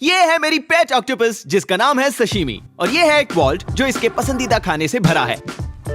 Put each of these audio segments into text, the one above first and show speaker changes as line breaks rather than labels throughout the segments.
ये है मेरी पेट ऑक्टोपस जिसका नाम है सशीमी और ये है एक वॉल्ट जो इसके पसंदीदा खाने से भरा है।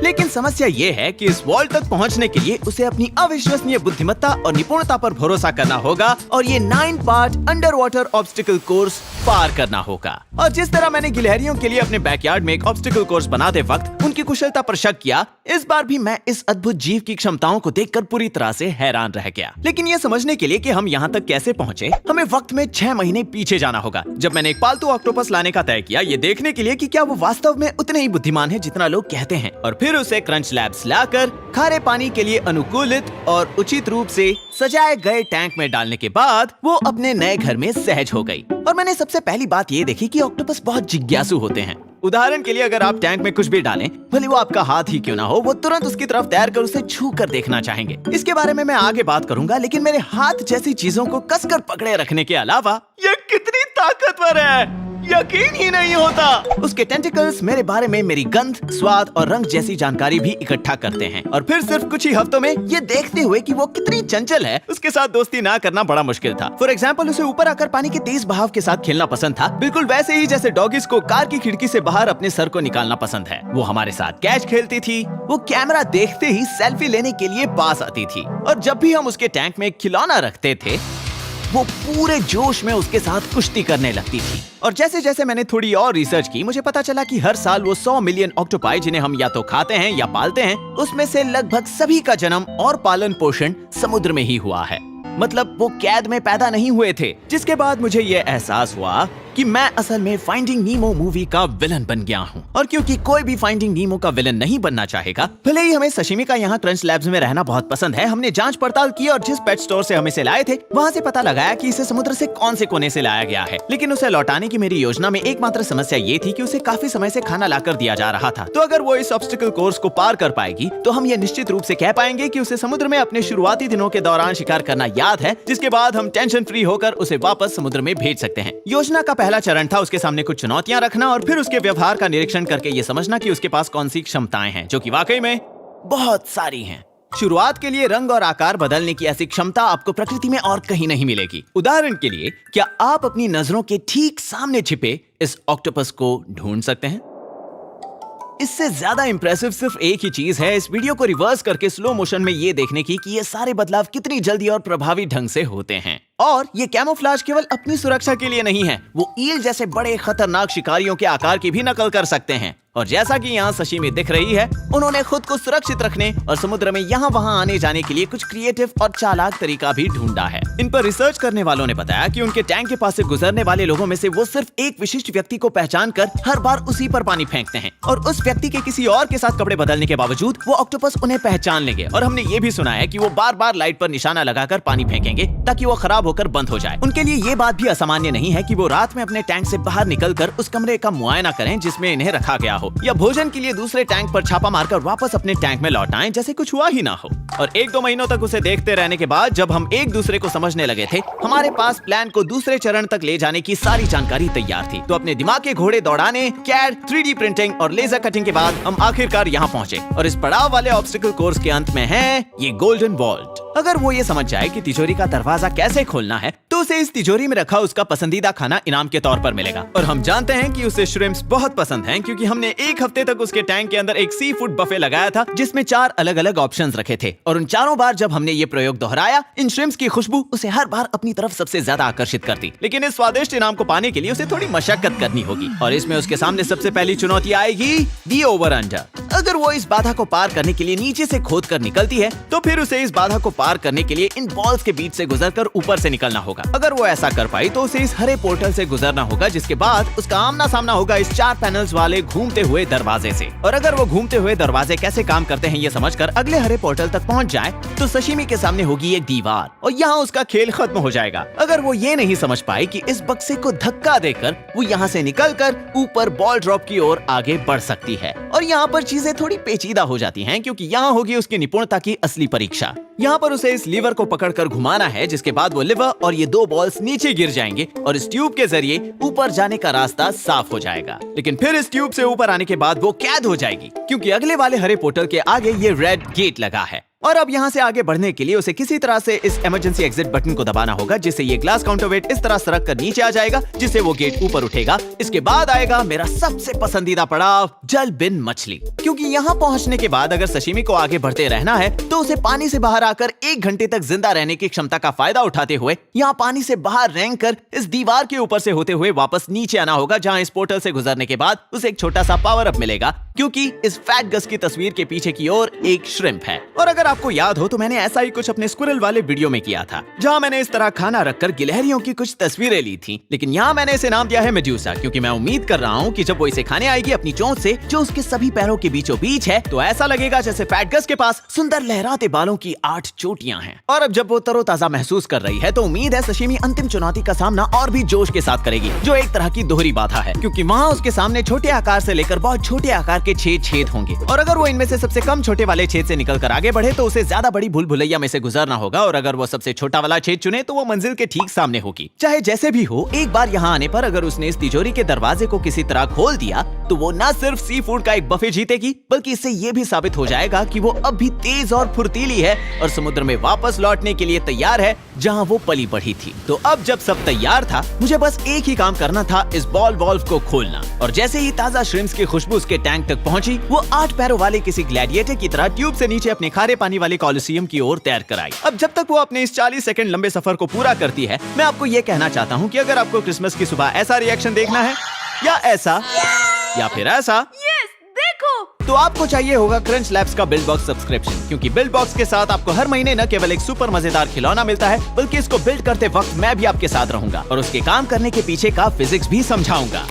लेकिन समस्या ये है कि इस वॉल्ट तक पहुंचने के लिए उसे अपनी अविश्वसनीय बुद्धिमत्ता और निपुणता पर भरोसा करना होगा और ये 9 part under water obstacle course पार करना होगा। और जिस तरह मैंने गिलहरियों के लिए अपने बैकयार्ड में एक ऑब्स्टिकल कोर्स बनाते वक्त उनकी कुशलता पर शक किया, इस बार भी मैं इस अद्भुत जीव की क्षमताओं को देखकर पूरी तरह से हैरान रह गया। लेकिन ये समझने के लिए कि हम यहाँ तक कैसे पहुँचे, हमें वक्त में 6 महीने पीछे जाना होगा, जब मैंने एक पालतू ऑक्टोपस लाने का तय किया, ये देखने के लिए कि क्या वो वास्तव में उतने ही बुद्धिमान है जितना लोग कहते हैं। और फिर उसे क्रंच लैब्स लाकर खारे पानी के लिए अनुकूलित और उचित रूप से सजाए गए टैंक में डालने के बाद वो अपने नए घर में सहज हो गई। और मैंने सबसे पहली बात ये देखी कि ऑक्टोपस बहुत जिज्ञासु होते हैं। उदाहरण के लिए अगर आप टैंक में कुछ भी डालें, भले वो आपका हाथ ही क्यों ना हो, वो तुरंत उसकी तरफ तैर कर उसे छू कर देखना चाहेंगे। इसके बारे में मैं आगे बात करूंगा, लेकिन मेरे हाथ जैसी चीजों को कसकर पकड़े रखने के अलावा ये कितनी ताकतवर है, यकीन ही नहीं होता। उसके टेंटिकल्स मेरे बारे में मेरी गंध, स्वाद और रंग जैसी जानकारी भी इकट्ठा करते हैं। और फिर सिर्फ कुछ ही हफ्तों में ये देखते हुए कि वो कितनी चंचल है, उसके साथ दोस्ती ना करना बड़ा मुश्किल था। फॉर एग्जाम्पल, उसे ऊपर आकर पानी के तेज बहाव के साथ खेलना पसंद था, बिल्कुल वैसे ही जैसे डॉगीज को कार की खिड़की से बाहर अपने सर को निकालना पसंद है। वो हमारे साथ कैच खेलती थी, वो कैमरा देखते ही सेल्फी लेने के लिए पास आती थी, और जब भी हम उसके टैंक में खिलौना रखते थे वो पूरे जोश में उसके साथ कुश्ती करने लगती थी। और जैसे जैसे मैंने थोड़ी और रिसर्च की, मुझे पता चला कि हर साल वो 100 मिलियन ऑक्टोपाई जिन्हें हम या तो खाते हैं या पालते हैं, उसमें से लगभग सभी का जन्म और पालन पोषण समुद्र में ही हुआ है। मतलब वो कैद में पैदा नहीं हुए थे। जिसके बाद मुझे ये एहसास हुआ कि मैं असल में फाइंडिंग नीमो मूवी का विलन बन गया हूँ। और क्योंकि कोई भी फाइंडिंग नीमो का विलन नहीं बनना चाहेगा, भले ही हमें सशिमी का यहाँ क्रंच लैब्स में रहना बहुत पसंद है, हमने जांच पड़ताल की और जिस पेट स्टोर से हम इसे लाए थे वहाँ से पता लगाया कि इसे समुद्र से कौन से कोने से लाया गया है। लेकिन उसे लौटाने की मेरी योजना में एकमात्र समस्या ये थी कि उसे काफी समय से खाना लाकर दिया जा रहा था। तो अगर वो इस ऑब्स्टिकल कोर्स को पार कर पाएगी तो हम ये निश्चित रूप से कह पाएंगे कि उसे समुद्र में अपने शुरुआती दिनों के दौरान शिकार करना याद है, जिसके बाद हम टेंशन फ्री होकर उसे वापस समुद्र में भेज सकते हैं। योजना का पहला चरण था उसके सामने कुछ चुनौतियां रखना और फिर उसके व्यवहार का निरीक्षण करके ये समझना कि उसके पास कौन सी क्षमताएं हैं, जो कि वाकई में बहुत सारी हैं। शुरुआत के लिए रंग और आकार बदलने की ऐसी क्षमता आपको प्रकृति में और कहीं नहीं मिलेगी। उदाहरण के लिए, क्या आप अपनी नजरों के ठीक सामने छिपे इस ऑक्टोपस को ढूंढ सकते हैं? इससे ज्यादा इंप्रेसिव सिर्फ एक ही चीज है, इस वीडियो को रिवर्स करके स्लो मोशन में ये देखने की कि ये सारे बदलाव कितनी जल्दी और प्रभावी ढंग से होते हैं। और ये कैमोफ्लेज केवल अपनी सुरक्षा के लिए नहीं है, वो ईल जैसे बड़े खतरनाक शिकारियों के आकार की भी नकल कर सकते हैं। और जैसा कि यहाँ सशिमी दिख रही है, उन्होंने खुद को सुरक्षित रखने और समुद्र में यहाँ वहाँ आने जाने के लिए कुछ क्रिएटिव और चालाक तरीका भी ढूंढा है। इन पर रिसर्च करने वालों ने बताया कि उनके टैंक के पास से गुजरने वाले लोगों में से वो सिर्फ एक विशिष्ट व्यक्ति को पहचान कर हर बार उसी पर पानी फेंकते हैं, और उस व्यक्ति के किसी और के साथ कपड़े बदलने के बावजूद वो ऑक्टोपस उन्हें पहचान लेंगे। और हमने ये भी सुना है कि वो बार बार लाइट पर निशाना लगाकर पानी फेंकेंगे ताकि वो खराब होकर बंद हो जाए। उनके लिए ये बात भी असामान्य नहीं है कि वो रात में अपने टैंक से बाहर निकलकर उस कमरे का मुआयना करें जिसमें इन्हें रखा गया हो, या भोजन के लिए दूसरे टैंक पर छापा मारकर वापस अपने टैंक में लौट आएं जैसे कुछ हुआ ही ना हो। और 1-2 महीनों तक उसे देखते रहने के बाद जब हम एक दूसरे को समझने लगे थे, हमारे पास प्लान को दूसरे चरण तक ले जाने की सारी जानकारी तैयार थी। तो अपने दिमाग के घोड़े दौड़ाने, कैड, 3D प्रिंटिंग और लेजर कटिंग के बाद हम आखिरकार यहाँ पहुँचे। और इस पड़ाव वाले ऑब्स्टिकल कोर्स के अंत में है ये गोल्डन वॉल्ट। अगर वो ये समझ जाए कि तिजोरी का दरवाजा कैसे खोलना है, तो उसे इस तिजोरी में रखा उसका पसंदीदा खाना इनाम के तौर पर मिलेगा। और हम जानते हैं कि उसे श्रिम्प्स बहुत पसंद हैं, क्योंकि हमने एक हफ्ते तक उसके टैंक के अंदर एक सी फूड बफे लगाया था जिसमें 4 अलग अलग ऑप्शंस रखे थे। और उन चारों बार जब हमने ये प्रयोग दोहराया, इन श्रिम्प्स की खुशबू उसे हर बार अपनी तरफ सबसे ज्यादा आकर्षित करती। लेकिन इस स्वादिष्ट इनाम को पाने के लिए उसे थोड़ी मशक्कत करनी होगी, और इसमें उसके सामने सबसे पहली चुनौती आएगी दी ओवर अंडर। अगर वो इस बाधा को पार करने के लिए नीचे से खोद कर निकलती है, तो फिर उसे इस बाधा को पार करने के लिए इन बॉल्स के बीच से गुजरकर ऊपर से निकलना होगा। अगर वो ऐसा कर पाई तो उसे इस हरे पोर्टल से गुजरना होगा, जिसके बाद उसका आमना सामना होगा इस 4 पैनल्स वाले घूमते हुए दरवाजे से। और अगर वो घूमते हुए दरवाजे कैसे काम करते हैं ये समझकर अगले हरे पोर्टल तक पहुंच जाए, तो सशिमी के सामने होगी एक दीवार और यहाँ उसका खेल खत्म हो जाएगा। अगर वो ये नहीं समझ पाई कि इस बक्से को धक्का देकर वो यहाँ से निकलकर ऊपर बॉल ड्रॉप की ओर आगे बढ़ सकती है। और यहाँ पर चीजें थोड़ी पेचीदा हो जाती हैं, क्योंकि यहाँ होगी उसकी निपुणता की असली परीक्षा। यहाँ पर उसे इस लीवर को पकड़कर घुमाना है, जिसके बाद वो लिवर और ये 2 बॉल्स नीचे गिर जाएंगे और इस ट्यूब के जरिए ऊपर जाने का रास्ता साफ हो जाएगा। लेकिन फिर इस ट्यूब से ऊपर आने के बाद वो कैद हो जाएगी, क्योंकि अगले वाले हरे पोर्टल के आगे ये रेड गेट लगा है। और अब यहाँ से आगे बढ़ने के लिए उसे किसी तरह से इस इमरजेंसी एग्जिट बटन को दबाना होगा, जिससे ये ग्लास काउंटरवेट इस तरह सरक कर नीचे आ जाएगा, जिससे वो गेट ऊपर उठेगा। इसके बाद आएगा मेरा सबसे पसंदीदा पड़ाव, जल बिन मछली। क्योंकि यहाँ पहुंचने के बाद अगर सशिमी को आगे बढ़ते रहना है तो उसे पानी से बाहर आकर 1 घंटे तक जिंदा रहने की क्षमता का फायदा उठाते हुए यहाँ पानी से बाहर रेंग कर इस दीवार के ऊपर से होते हुए वापस नीचे आना होगा, जहाँ इस पोर्टल से गुजरने के बाद उसे एक छोटा सा पावर अप मिलेगा, क्योंकि इस फैट गस की तस्वीर के पीछे की ओर एक श्रिम्प है। और अगर आपको याद हो तो मैंने ऐसा ही कुछ अपने स्क्विरल वाले वीडियो में किया था, जहाँ मैंने इस तरह खाना रखकर गिलहरियों की कुछ तस्वीरें ली थी। लेकिन यहाँ मैंने इसे नाम दिया है मेड्यूसा, क्योंकि मैं उम्मीद कर रहा हूँ कि जब वो इसे खाने आएगी अपनी चोंच से, जो उसके सभी पैरों के बीचों बीच है, तो ऐसा लगेगा जैसे फैट गस के पास सुंदर लहराते बालों की 8 चोटियां हैं। और अब जब वो तरोताजा महसूस कर रही है तो उम्मीद है सशिमी अंतिम चुनौती का सामना और भी जोश के साथ करेगी, जो एक तरह की दोहरी बाधा है, क्योंकि वहाँ उसके सामने छोटे आकार से लेकर बहुत छोटे आकार के 6 छेद होंगे। और अगर वो इनमें से सबसे कम छोटे वाले छेद से निकलकर आगे बढ़े तो उसे ज्यादा बड़ी भूल भुलैया में से गुजरना होगा, और अगर वो सबसे छोटा वाला छेद चुने तो वो मंजिल के ठीक सामने होगी। चाहे जैसे भी हो, एक बार यहाँ आने पर अगर उसने इस तिजोरी के दरवाजे को किसी तरह खोल दिया तो वो न सिर्फ सी फूड का एक बफे जीतेगी, बल्कि इससे ये भी साबित हो जाएगा कि वो अब भी तेज और फुर्तीली है और समुद्र में वापस लौटने के लिए तैयार है, जहाँ वो पली बढ़ी थी। तो अब जब सब तैयार था, मुझे बस एक ही काम करना था, इस बॉल वॉल्व को खोलना। और जैसे ही ताजा श्रिम्प्स की खुशबू उसके टैंक तक पहुंची, वो 8 पैरों वाले किसी ग्लैडिएटर की तरह ट्यूब से नीचे अपने खारे पानी वाले कॉलोसियम की ओर तैर कर आई। अब जब तक वो अपने इस 40 सेकंड लंबे सफर को पूरा करती है, मैं आपको ये कहना चाहता हूँ कि अगर आपको क्रिसमस की सुबह ऐसा रिएक्शन देखना है, या ऐसा, या फिर ऐसा,
देखो,
तो आपको चाहिए होगा क्रंच लैब्स का बिल्ड बॉक्स सब्सक्रिप्शन, क्योंकि बिल्ड बॉक्स के साथ आपको हर महीने न केवल एक सुपर मजेदार खिलौना मिलता है, बल्कि इसको बिल्ड करते वक्त मैं भी आपके साथ रहूंगा और उसके काम करने के पीछे का फिजिक्स भी समझाऊंगा।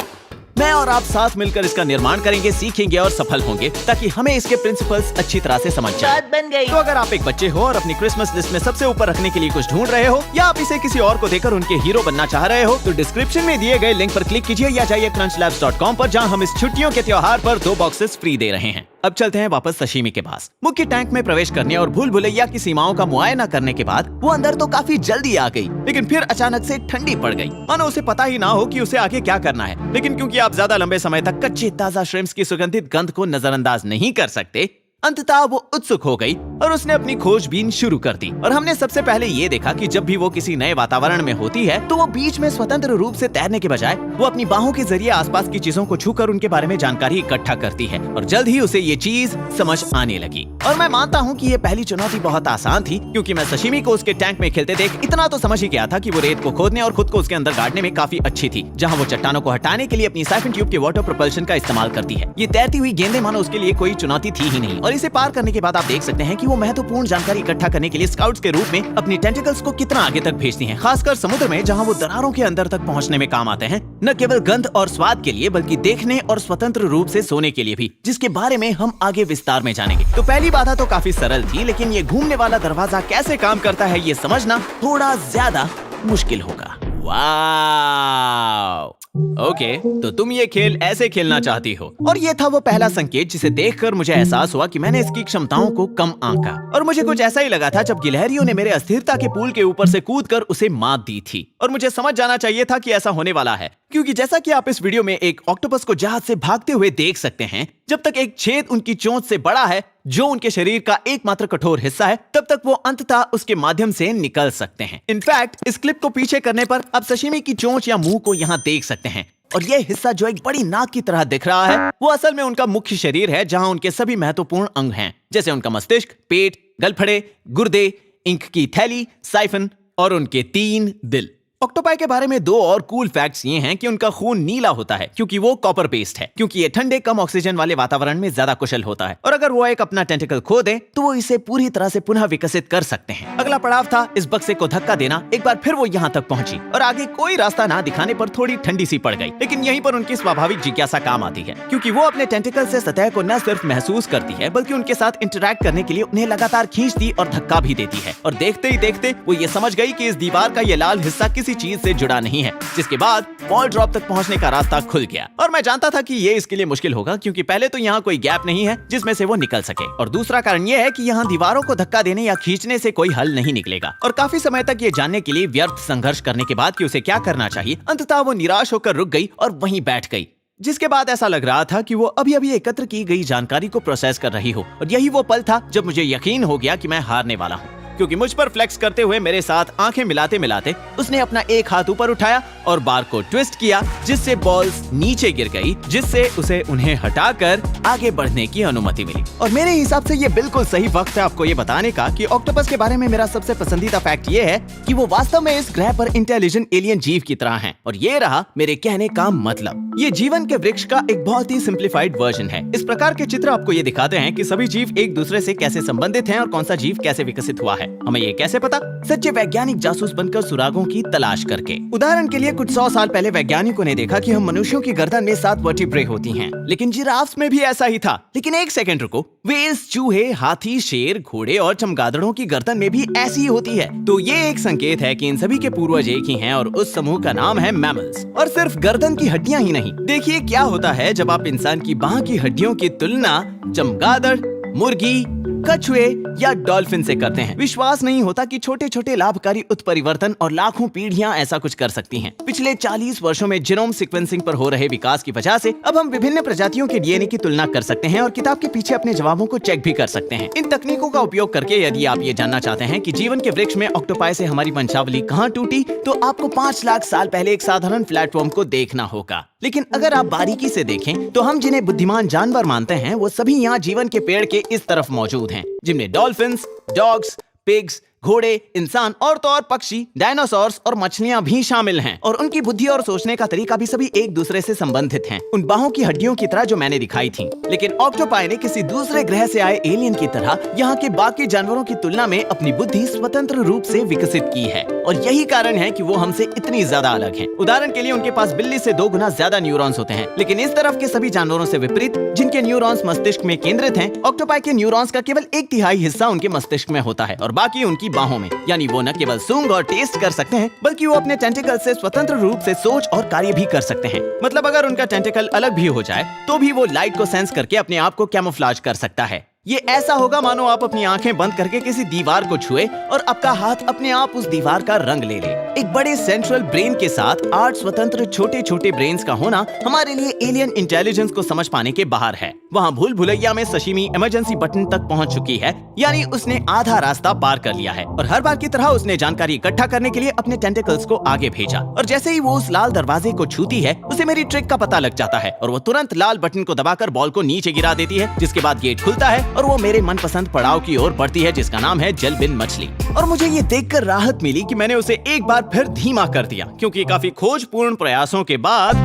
मैं और आप साथ मिलकर इसका निर्माण करेंगे, सीखेंगे और सफल होंगे, ताकि हमें इसके प्रिंसिपल्स अच्छी तरह से समझ जाए।
बात बन गई।
तो अगर आप एक बच्चे हो और अपनी क्रिसमस लिस्ट में सबसे ऊपर रखने के लिए कुछ ढूंढ रहे हो, या आप इसे किसी और को देकर उनके हीरो बनना चाह रहे हो, तो डिस्क्रिप्शन में दिए गए लिंक पर क्लिक कीजिए या जाइए crunchlabs.com पर, जहां हम इस छुट्टियों के त्योहार पर 2 बॉक्सेस फ्री दे रहे हैं। अब चलते हैं वापस सशिमी के पास। मुख्य टैंक में प्रवेश करने और भूल भुलैया की सीमाओं का मुआयना करने के बाद वो अंदर तो काफी जल्दी आ गई, लेकिन फिर अचानक से ठंडी पड़ गई, मानो उसे पता ही ना हो कि उसे आगे क्या करना है। लेकिन क्योंकि आप ज्यादा लंबे समय तक कच्चे ताजा श्रिम्प्स की सुगंधित गंध को नजरअंदाज नहीं कर सकते, अंततः वो उत्सुक हो गई और उसने अपनी खोजबीन शुरू कर दी। और हमने सबसे पहले ये देखा कि जब भी वो किसी नए वातावरण में होती है तो वो बीच में स्वतंत्र रूप से तैरने के बजाय वो अपनी बाहों के जरिए आसपास की चीजों को छूकर उनके बारे में जानकारी इकट्ठा करती है, और जल्द ही उसे ये चीज समझ आने लगी। और मैं मानता हूँ कि ये पहली चुनौती बहुत आसान थी, क्योंकि मैं सशिमी को उसके टैंक में खेलते देख इतना तो समझ ही गया था कि वो रेत को खोदने और खुद को उसके अंदर गाड़ने में काफी अच्छी थी, जहाँ वो चट्टानों को हटाने के लिए अपनी साइफन ट्यूब के वाटर प्रोपल्शन का इस्तेमाल करती है। ये तैरती हुई गेंदें मानो उसके लिए कोई चुनौती थी ही नहीं, और इसे पार करने के बाद आप देख सकते हैं कि वो महत्वपूर्ण जानकारी इकट्ठा करने के लिए स्काउट्स के रूप में अपनी टेंटिकल्स को कितना आगे तक भेजती हैं, खासकर समुद्र में, जहां वो दरारों के अंदर तक पहुंचने में काम आते हैं, न केवल गंध और स्वाद के लिए बल्कि देखने और स्वतंत्र रूप से सोने के लिए भी, जिसके बारे में हम आगे विस्तार में जानेंगे। तो पहली बाधा तो काफी सरल थी, लेकिन ये घूमने वाला दरवाजा कैसे काम करता है ये समझना थोड़ा ज्यादा मुश्किल होगा। वाव! ओके, तो तुम ये खेल ऐसे खेलना चाहती हो। और ये था वो पहला संकेत जिसे देखकर मुझे एहसास हुआ कि मैंने इसकी क्षमताओं को कम आंका। और मुझे कुछ ऐसा ही लगा था जब गिलहरियों ने मेरे अस्थिरता के पूल के ऊपर से कूदकर उसे मात दी थी। और मुझे समझ जाना चाहिए था कि ऐसा होने वाला है, क्योंकि जैसा कि आप इस वीडियो में एक ऑक्टोपस को जहाज से भागते हुए देख सकते हैं, जब तक एक छेद उनकी चोंच से बड़ा है, जो उनके शरीर का एकमात्र कठोर हिस्सा है, तब तक वो अंततः उसके माध्यम से निकल सकते हैं। इनफैक्ट इस क्लिप को पीछे करने पर आप सशिमी की चोंच या मुंह को यहाँ देख सकते हैं, और ये हिस्सा जो एक बड़ी नाक की तरह दिख रहा है, वो असल में उनका मुख्य शरीर है, जहां उनके सभी महत्वपूर्ण अंग हैं, जैसे उनका मस्तिष्क, पेट, गलफड़े, गुर्दे, इंक की थैली, साइफन और उनके 3 दिल। ऑक्टोपाई के बारे में 2 और कूल फैक्ट्स ये हैं कि उनका खून नीला होता है क्योंकि वो कॉपर बेस्ड है, क्योंकि ये ठंडे कम ऑक्सीजन वाले वातावरण में ज्यादा कुशल होता है, और अगर वो एक अपना टेंटिकल खो दे तो वो इसे पूरी तरह से पुनः विकसित कर सकते हैं। अगला पड़ाव था इस बक्से को धक्का देना। एक बार फिर वो यहाँ तक पहुंची और आगे कोई रास्ता ना दिखाने पर थोड़ी ठंडी सी पड़ गई, लेकिन यहीं पर उनकी स्वाभाविक जिज्ञासा काम आती है, क्योंकि वो अपने टेंटिकल से सतह को न सिर्फ महसूस करती है बल्कि उनके साथ इंटरैक्ट करने के लिए उन्हें लगातार खींचती और धक्का भी देती है। और देखते ही देखते वो ये समझ गई कि इस दीवार का ये लाल हिस्सा किसी चीज से जुड़ा नहीं है, जिसके बाद बॉल ड्रॉप तक पहुंचने का रास्ता खुल गया। और मैं जानता था कि ये इसके लिए मुश्किल होगा, क्योंकि पहले तो यहाँ कोई गैप नहीं है जिसमें से वो निकल सके, और दूसरा कारण ये है कि यहाँ दीवारों को धक्का देने या खींचने से कोई हल नहीं निकलेगा। और काफी समय तक ये जानने के लिए व्यर्थ संघर्ष करने के बाद कि उसे क्या करना चाहिए, अंततः वो निराश होकर रुक गई और वहीं बैठ गई। जिसके बाद ऐसा लग रहा था कि वो अभी अभी एकत्र की गई जानकारी को प्रोसेस कर रही हो। और यही वो पल था जब मुझे यकीन हो गया कि मैं हारने वाला हूँ, क्योंकि मुझ पर फ्लेक्स करते हुए मेरे साथ आंखें मिलाते मिलाते उसने अपना एक हाथ ऊपर उठाया और बार को ट्विस्ट किया, जिससे बॉल्स नीचे गिर गई, जिससे उसे उन्हें हटाकर आगे बढ़ने की अनुमति मिली। और मेरे हिसाब से ये बिल्कुल सही वक्त है आपको ये बताने का कि ऑक्टोपस के बारे में मेरा सबसे पसंदीदा फैक्ट ये है कि वो वास्तव में इस ग्रह पर इंटेलिजेंट एलियन जीव की तरह हैं। और ये रहा मेरे कहने का मतलब। ये जीवन के वृक्ष का एक बहुत ही सिंप्लीफाइड वर्जन है। इस प्रकार के चित्र आपको ये दिखाते हैं कि सभी जीव एक दूसरे से कैसे संबंधित हैं और कौन सा जीव कैसे विकसित हुआ है। हमें ये कैसे पता? सच्चे वैज्ञानिक जासूस बनकर सुरागों की तलाश करके। उदाहरण के लिए कुछ 100 साल पहले वैज्ञानिकों ने देखा कि हम मनुष्यों की गर्दन में 7 वर्टिब्रे होती हैं, लेकिन जिराफ्स में भी ऐसा ही था। लेकिन एक सेकंड रुको, व्हेल्स, चूहे, हाथी, शेर, घोड़े और चमगादड़ों की गर्दन में भी ऐसी ही होती है। तो ये एक संकेत है कि इन सभी के पूर्वज एक ही हैं और उस समूह का नाम है मैमल्स। और सिर्फ गर्दन की हड्डियां ही नहीं, देखिए क्या होता है जब आप इंसान की बाह की हड्डियों की तुलना चमगादड़, मुर्गी, कछुए या डॉल्फिन से करते हैं। विश्वास नहीं होता कि छोटे छोटे लाभकारी उत्परिवर्तन और लाखों पीढ़ियां ऐसा कुछ कर सकती हैं। पिछले 40 वर्षों में जीनोम सीक्वेंसिंग पर हो रहे विकास की वजह से अब हम विभिन्न प्रजातियों के डीएनए की तुलना कर सकते हैं और किताब के पीछे अपने जवाबों को चेक भी कर सकते हैं। इन तकनीकों का उपयोग करके यदि आप ये जानना चाहते हैं कि जीवन के वृक्ष में ऑक्टोपाई से हमारी वंशावली कहाँ टूटी, तो आपको 5 लाख साल पहले एक साधारण प्लेटफॉर्म को देखना होगा। लेकिन अगर आप बारीकी से देखें तो हम जिन्हें बुद्धिमान जानवर मानते हैं वो सभी यहाँ जीवन के पेड़ के इस तरफ मौजूद हैं, जिनमें डॉल्फिन्स, डॉग्स, पिग्स, घोड़े, इंसान और तो और पक्षी, डायनासोर्स और मछलियां भी शामिल हैं। और उनकी बुद्धि और सोचने का तरीका भी सभी एक दूसरे से संबंधित हैं, उन बाहों की हड्डियों की तरह जो मैंने दिखाई थी। लेकिन ऑक्टोपाई ने किसी दूसरे ग्रह से आए एलियन की तरह यहाँ के बाकी जानवरों की तुलना में अपनी बुद्धि स्वतंत्र रूप से विकसित की है। और यही कारण है कि वो हमसे इतनी ज्यादा अलग हैं। उदाहरण के लिए उनके पास बिल्ली से 2 गुना ज्यादा न्यूरॉन्स होते हैं। लेकिन इस तरफ के सभी जानवरों से विपरीत, जिनके न्यूरॉन्स मस्तिष्क में केंद्रित हैं, ऑक्टोपाई के न्यूरॉन्स का केवल 1/3 हिस्सा उनके मस्तिष्क में होता है और बाकी उनकी बाहों में। यानी वो न केवल सूंघ और टेस्ट कर सकते हैं, बल्कि वो अपने टेंटिकल से स्वतंत्र रूप से सोच और कार्य भी कर सकते हैं। मतलब अगर उनका टेंटिकल अलग भी हो जाए तो भी वो लाइट को सेंस करके अपने आप को कैमोफ्लेज कर सकता है। ये ऐसा होगा मानो आप अपनी आंखें बंद करके किसी दीवार को छुए और आपका हाथ अपने आप उस दीवार का रंग ले ले। एक बड़े सेंट्रल ब्रेन के साथ 8 स्वतंत्र छोटे छोटे ब्रेन्स का होना हमारे लिए एलियन इंटेलिजेंस को समझ पाने के बाहर है। वहाँ भूल भुलैया में सशीमी इमरजेंसी बटन तक पहुँच चुकी है, यानी उसने आधा रास्ता पार कर लिया है। और हर बार की तरह उसने जानकारी इकट्ठा करने के लिए अपने टेंटिकल्स को आगे भेजा। और जैसे ही वो उस लाल दरवाजे को छूती है, उसे मेरी ट्रिक का पता लग जाता है और वो तुरंत लाल बटन को दबाकर बॉल को नीचे गिरा देती है, जिसके बाद गेट खुलता है और वो मेरे मनपसंद पड़ाव की ओर बढ़ती है, जिसका नाम है जलबिन मछली। और मुझे ये देखकर राहत मिली कि मैंने उसे एक बार फिर धीमा कर दिया, क्योंकि काफी खोजपूर्ण प्रयासों के बाद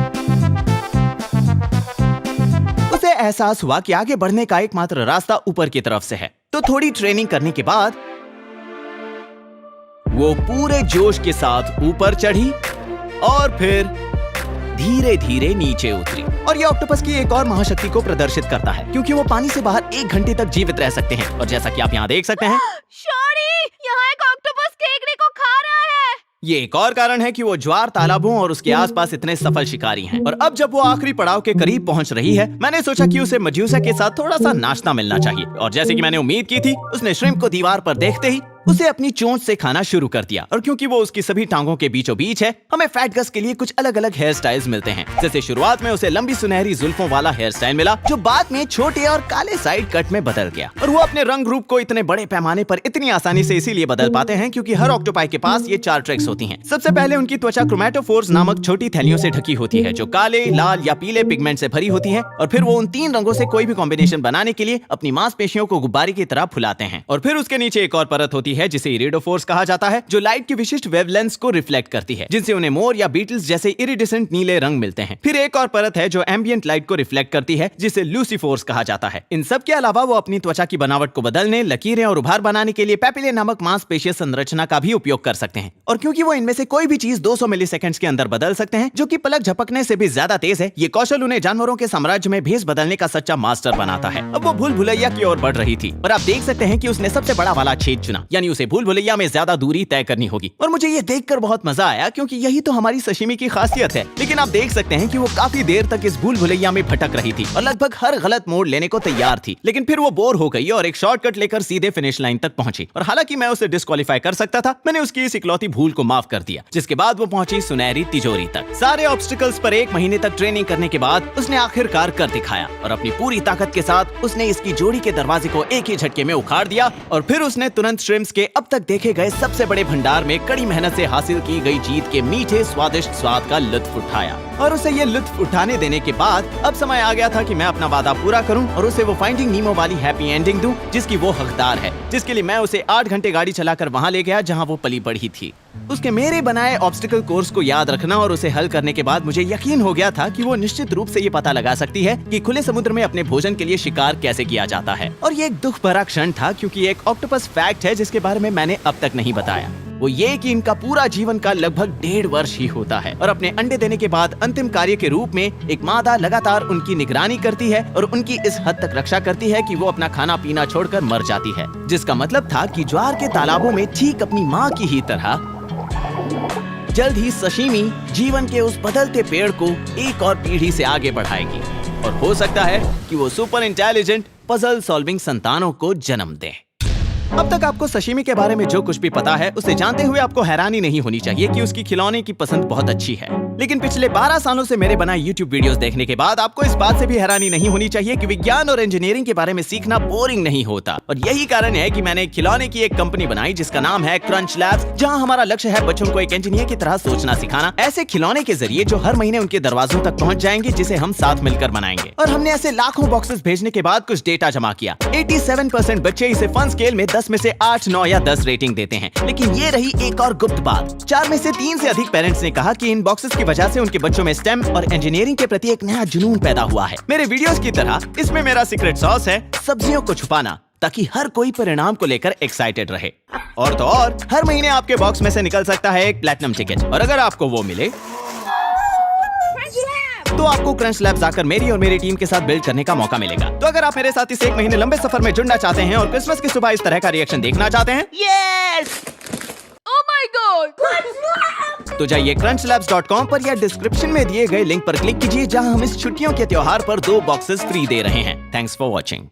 उसे एहसास हुआ कि आगे बढ़ने का एकमात्र रास्ता ऊपर की तरफ से है। तो थोड़ी ट्रेनिंग करने के बाद वो पूरे जोश के साथ ऊपर चढ़ी और फिर धीरे धीरे नीचे उतरी। और ये ऑक्टोपस की एक और महाशक्ति को प्रदर्शित करता है, क्योंकि वो पानी से बाहर 1 घंटे तक जीवित रह सकते हैं। और जैसा कि आप यहाँ देख सकते हैं,
शॉरी, यहाँ एक ऑक्टोपस केकड़े को खा रहा है।
ये एक और कारण है कि वो ज्वार तालाबों और उसके आसपास इतने सफल शिकारी हैं। और अब जब वो आखिरी पड़ाव के करीब पहुंच रही है, मैंने सोचा कि उसे मजूसा के साथ थोड़ा सा नाश्ता मिलना चाहिए। और जैसे कि मैंने उम्मीद की थी, उसने श्रिम्प को दीवार पर देखते ही उसे अपनी चोंच से खाना शुरू कर दिया। और क्योंकि वो उसकी सभी टांगों के बीचों बीच है, हमें फैट गस के लिए कुछ अलग अलग हेयर स्टाइल्स मिलते हैं। जैसे शुरुआत में उसे लंबी सुनहरी जुल्फों वाला हेयर स्टाइल मिला, जो बाद में छोटे और काले साइड कट में बदल गया। और वो अपने रंग रूप को इतने बड़े पैमाने पर इतनी आसानी से इसीलिए बदल पाते हैं क्योंकि हर ऑक्टोपाई के पास ये 4 ट्रिक्स होती हैं। सबसे पहले उनकी त्वचा क्रोमैटोफोर्स नामक छोटी थैलियों से ढकी होती है, जो काले, लाल या पीले पिगमेंट से भरी होती है। और फिर वो उन 3 रंगों से कोई भी कॉम्बिनेशन बनाने के लिए अपनी मांसपेशियों को गुब्बारे की तरह फुलाते हैं। और फिर उसके नीचे एक और परत होती है जिसे इरिडोफोर्स कहा जाता है, जो लाइट की विशिष्ट वेवलेंथ्स को रिफ्लेक्ट करती है, जिनसे उन्हें मोर या बीटल्स जैसे इरिडिसेंट नीले रंग मिलते हैं। फिर एक और परत है जो एम्बिएंट लाइट को रिफ्लेक्ट करती है, जिसे लूसीफोर्स कहा जाता है। इन सब के अलावा वो अपनी त्वचा की बनावट को बदलने, लकीरें और उभार बनाने के लिए पैपिले नामक मांसपेशीय संरचना का भी उपयोग कर सकते हैं। और क्योंकि वो इनमें से कोई भी चीज 200 मिलीसेकंड्स के अंदर बदल सकते हैं, जो कि पलक झपकने से भी ज्यादा तेज है, ये कौशल उन्हें जानवरों के साम्राज्य में भेष बदलने का सच्चा मास्टर बनाता है। अब वो भूल भुलैया की ओर बढ़ रही थी और आप देख सकते हैं कि उसने सबसे बड़ा वाला छेद चुना, यानी यानी उसे भूल भुलैया में ज्यादा दूरी तय करनी होगी। और मुझे ये देखकर बहुत मजा आया क्योंकि यही तो हमारी सशिमी की खासियत है। लेकिन आप देख सकते हैं कि वो काफी देर तक इस भूल भुलैया में भटक रही थी और लगभग हर गलत मोड़ लेने को तैयार थी। लेकिन फिर वो बोर हो गई और एक शॉर्टकट लेकर सीधे फिनिश लाइन तक पहुंची। और हालांकि मैं उसे डिस्क्वालीफाई कर सकता था, मैंने उसकी इस इकलौती भूल को माफ कर दिया। जिसके बाद वो पहुंची सुनहरी तिजोरी तक। सारे ऑब्स्टिकल्स पर 1 महीने तक ट्रेनिंग करने के बाद उसने आखिरकार कर दिखाया और अपनी पूरी ताकत के साथ उसने इसकी जोड़ी के दरवाजे को एक ही झटके में उखाड़ दिया। और फिर उसने तुरंत श्रिम्प्स के अब तक देखे गए सबसे बड़े भंडार में कड़ी मेहनत से हासिल की गई जीत के मीठे स्वादिष्ट स्वाद का लुत्फ उठाया। और उसे ये लुत्फ उठाने देने के बाद अब समय आ गया था कि मैं अपना वादा पूरा करूं और उसे वो फाइंडिंग नीमो वाली हैप्पी एंडिंग दूं जिसकी वो हकदार है, जिसके लिए मैं उसे 8 घंटे गाड़ी चलाकर वहां ले गया जहां वो पली बढ़ी थी। उसके मेरे बनाए ऑब्स्टिकल कोर्स को याद रखना और उसे हल करने के बाद मुझे यकीन हो गया था कि वो निश्चित रूप से ये पता लगा सकती है कि खुले समुद्र में अपने भोजन के लिए शिकार कैसे किया जाता है। और ये एक दुख भरा क्षण था क्योंकि एक ऑक्टोपस फैक्ट है जिसके बारे में मैंने अब तक नहीं बताया। वो ये कि इनका पूरा जीवन काल लगभग 1.5 वर्ष ही होता है और अपने अंडे देने के बाद अंतिम कार्य के रूप में एक मादा लगातार उनकी निगरानी करती है और उनकी इस हद तक रक्षा करती है कि वो अपना खाना पीना छोड़कर मर जाती है। जिसका मतलब था कि ज्वार के तालाबों में ठीक अपनी माँ की ही तरह जल्द ही सशिमी जीवन के उस बदलते पेड़ को एक और पीढ़ी से आगे बढ़ाएगी और हो सकता है कि वो सुपर इंटेलिजेंट पजल सॉल्विंग संतानों को जन्म दे। अब तक आपको सशिमी के बारे में जो कुछ भी पता है उसे जानते हुए आपको हैरानी नहीं होनी चाहिए कि उसकी खिलौने की पसंद बहुत अच्छी है। लेकिन पिछले 12 सालों से मेरे बनाए YouTube वीडियोस देखने के बाद आपको इस बात से भी हैरानी नहीं होनी चाहिए कि विज्ञान और इंजीनियरिंग के बारे में सीखना बोरिंग नहीं होता। और यही कारण है कि मैंने खिलौने की एक कंपनी बनाई जिसका नाम है क्रंच लैब्स, जहां हमारा लक्ष्य है बच्चों को एक इंजीनियर की तरह सोचना सिखाना, ऐसे खिलौने के जरिए जो हर महीने उनके दरवाजों तक पहुंच जाएंगे, जिसे हम साथ मिलकर बनाएंगे। और हमने ऐसे लाखों बॉक्सेस भेजने के बाद कुछ डेटा जमा किया। 87% बच्चे इसे फन स्केल में 10 में से 8, 9 या 10 रेटिंग देते हैं। लेकिन ये रही एक और गुप्त बात, 4 में से 3 से अधिक पेरेंट्स ने कहा कि इन बॉक्सेस की वजह से उनके बच्चों में स्टेम और इंजीनियरिंग के प्रति एक नया जुनून पैदा हुआ है। मेरे वीडियोस की तरह इसमें मेरा सीक्रेट सॉस है सब्जियों को छुपाना, ताकि हर कोई परिणाम को लेकर एक्साइटेड रहे। और तो और हर महीने आपके बॉक्स में से निकल सकता है एक प्लैटिनम टिकट, और अगर आपको वो मिले तो आपको क्रंच लैब्स आकर मेरी और मेरी टीम के साथ बिल्ड करने का मौका मिलेगा। तो अगर आप मेरे साथ इस 1 महीने लंबे सफर में जुड़ना चाहते हैं और क्रिसमस की सुबह इस तरह का रिएक्शन देखना चाहते हैं,
Oh my God!
तो जाइए crunchlabs.com पर या डिस्क्रिप्शन में दिए गए लिंक पर क्लिक कीजिए, जहां हम इस छुट्टियों के त्योहार पर 2 बॉक्सेस फ्री दे रहे हैं। Thanks for watching.